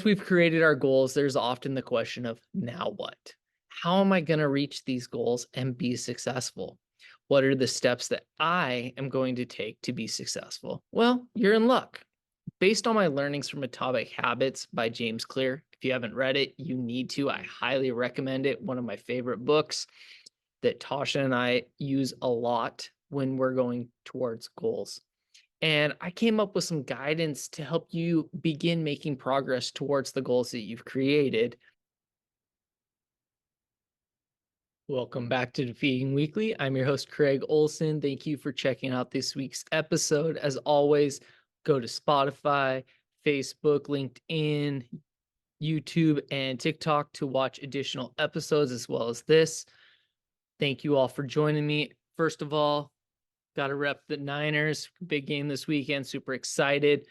We've created our goals, there's often the question of now what? How am I going to reach these goals and be successful? What are the steps that I am going to take to be successful? Well, you're in luck. Based on my learnings from Atomic Habits by James Clear, if you haven't read it, you need to. I highly recommend it. One of my favorite books that Tasha and I use a lot when we're going towards goals. And I came up with some guidance to help you begin making progress towards the goals that you've created. Welcome back to Defeating Weekly. I'm your host, Craig Olson. Thank you for checking out this week's episode. As always, go to Spotify, Facebook, LinkedIn, YouTube, and TikTok to watch additional episodes as well as this. Thank you all for joining me. First of all, got to rep the Niners. Big game this weekend. Super excited.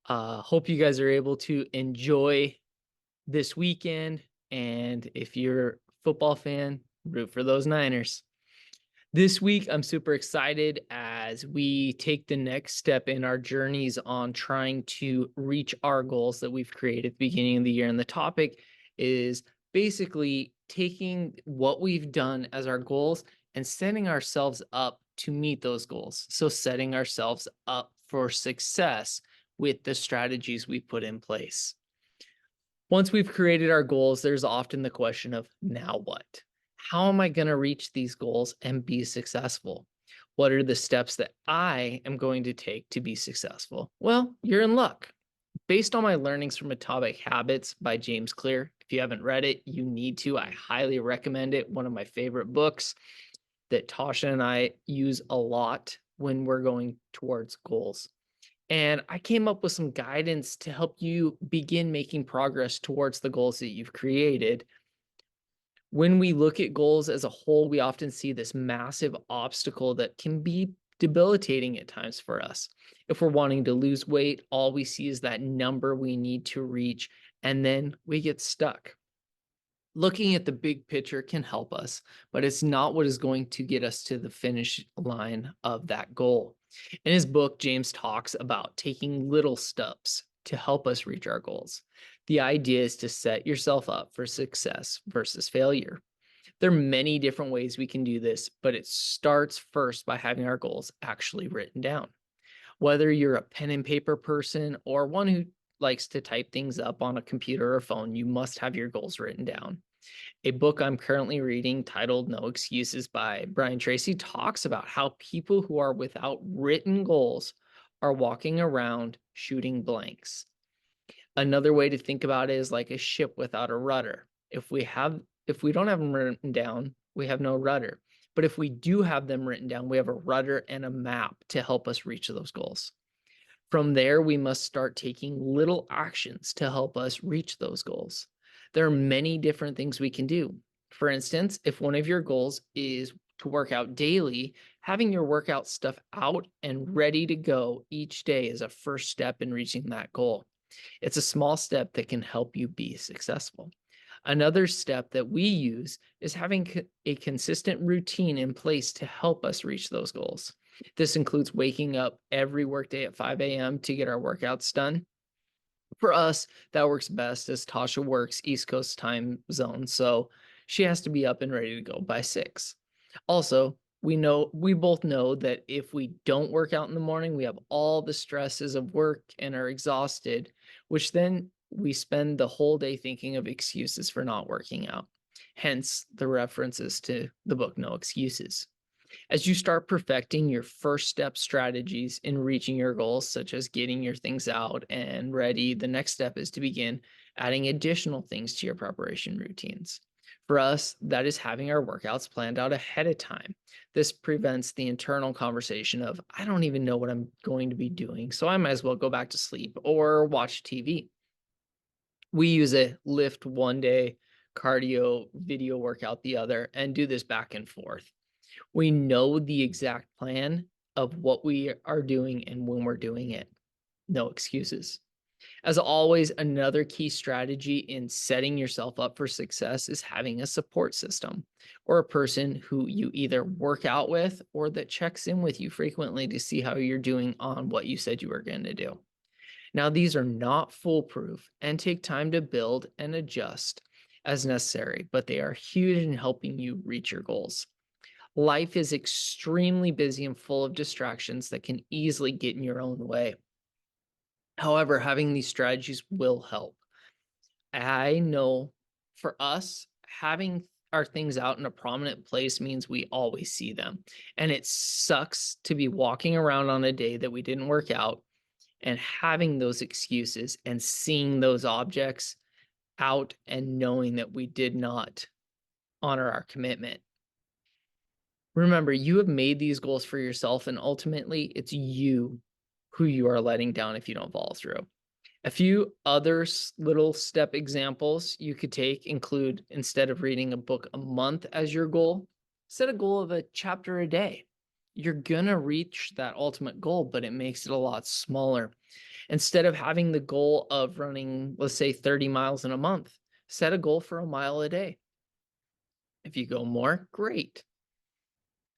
Hope you guys are able to enjoy this weekend. And if you're a football fan, root for those Niners. This week, I'm super excited as we take the next step in our journeys on trying to reach our goals that we've created at the beginning of the year. And the topic is basically taking what we've done as our goals and setting ourselves up to meet those goals. So setting ourselves up for success with the strategies we put in place. Once we've created our goals, there's often the question of now what? How am I going to reach these goals and be successful? What are the steps that I am going to take to be successful? Well, you're in luck. Based on my learnings from Atomic Habits by James Clear, if you haven't read it, you need to. I highly recommend it. One of my favorite books that Tasha and I use a lot when we're going towards goals. And I came up with some guidance to help you begin making progress towards the goals that you've created. When we look at goals as a whole, we often see this massive obstacle that can be debilitating at times for us. If we're wanting to lose weight, all we see is that number we need to reach, and then we get stuck. Looking at the big picture can help us, but it's not what is going to get us to the finish line of that goal. In his book, James talks about taking little steps to help us reach our goals. The idea is to set yourself up for success versus failure. There are many different ways we can do this, but it starts first by having our goals actually written down. Whether you're a pen and paper person or one who likes to type things up on a computer or phone, you must have your goals written down. A book I'm currently reading titled No Excuses by Brian Tracy talks about how people who are without written goals are walking around shooting blanks. Another way to think about it is like a ship without a rudder. If we don't have them written down, we have no rudder. But if we do have them written down, we have a rudder and a map to help us reach those goals. From there, we must start taking little actions to help us reach those goals. There are many different things we can do. For instance, if one of your goals is to work out daily, having your workout stuff out and ready to go each day is a first step in reaching that goal. It's a small step that can help you be successful. Another step that we use is having a consistent routine in place to help us reach those goals. This includes waking up every workday at 5 a.m. to get our workouts done. For us, that works best as Tasha works East Coast time zone, so she has to be up and ready to go by 6. Also, we both know that if we don't work out in the morning, we have all the stresses of work and are exhausted, which then we spend the whole day thinking of excuses for not working out. Hence the references to the book No Excuses. As you start perfecting your first step strategies in reaching your goals, such as getting your things out and ready, the next step is to begin adding additional things to your preparation routines. For us, that is having our workouts planned out ahead of time. This prevents the internal conversation of, I don't even know what I'm going to be doing, so I might as well go back to sleep or watch TV. We use a lift one day, cardio video workout the other, and do this back and forth. We know the exact plan of what we are doing and when we're doing it. No excuses. As always, another key strategy in setting yourself up for success is having a support system or a person who you either work out with or that checks in with you frequently to see how you're doing on what you said you were going to do. Now, these are not foolproof and take time to build and adjust as necessary, but they are huge in helping you reach your goals. Life is extremely busy and full of distractions that can easily get in your own way. However, having these strategies will help. I know for us, having our things out in a prominent place means we always see them. And it sucks to be walking around on a day that we didn't work out and having those excuses and seeing those objects out and knowing that we did not honor our commitment. Remember, you have made these goals for yourself, and ultimately, it's you who you are letting down if you don't follow through. A few other little step examples you could take include, instead of reading a book a month as your goal, set a goal of a chapter a day. You're going to reach that ultimate goal, but it makes it a lot smaller. Instead of having the goal of running, let's say 30 miles in a month, set a goal for a mile a day. If you go more, great.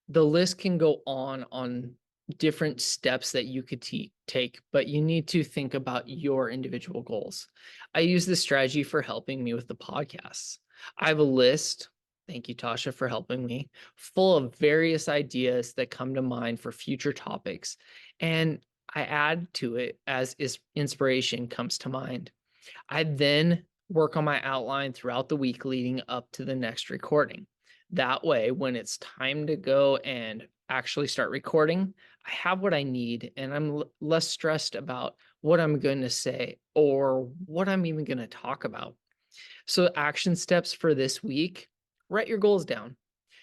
The list can go on different steps that you could take, but you need to think about your individual goals. I use this strategy for helping me with the podcasts. I have a list, thank you, Tasha, for helping me, full of various ideas that come to mind for future topics. And I add to it as inspiration comes to mind. I then work on my outline throughout the week leading up to the next recording. That way, when it's time to go and actually start recording, I have what I need and I'm less stressed about what I'm going to say or what I'm even going to talk about. So, action steps for this week: write your goals down.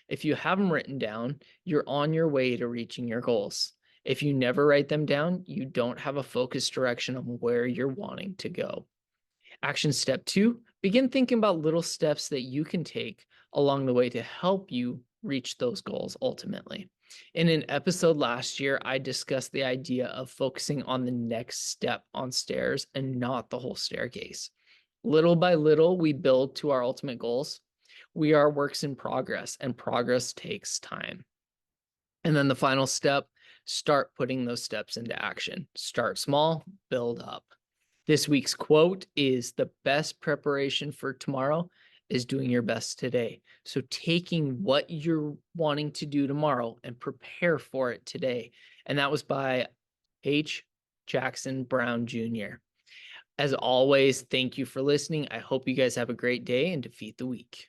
If you have them written down, you're on your way to reaching your goals. If you never write them down, you don't have a focused direction on where you're wanting to go. Action step 2, begin thinking about little steps that you can take along the way to help you reach those goals ultimately. In an episode last year, I discussed the idea of focusing on the next step on stairs and not the whole staircase. Little by little, we build to our ultimate goals. We are works in progress, and progress takes time. And then the final step, start putting those steps into action. Start small, build up. This week's quote is: the best preparation for tomorrow is doing your best today. So taking what you're wanting to do tomorrow and prepare for it today. And that was by H. Jackson Brown Jr. As always, thank you for listening. I hope you guys have a great day and defeat the week.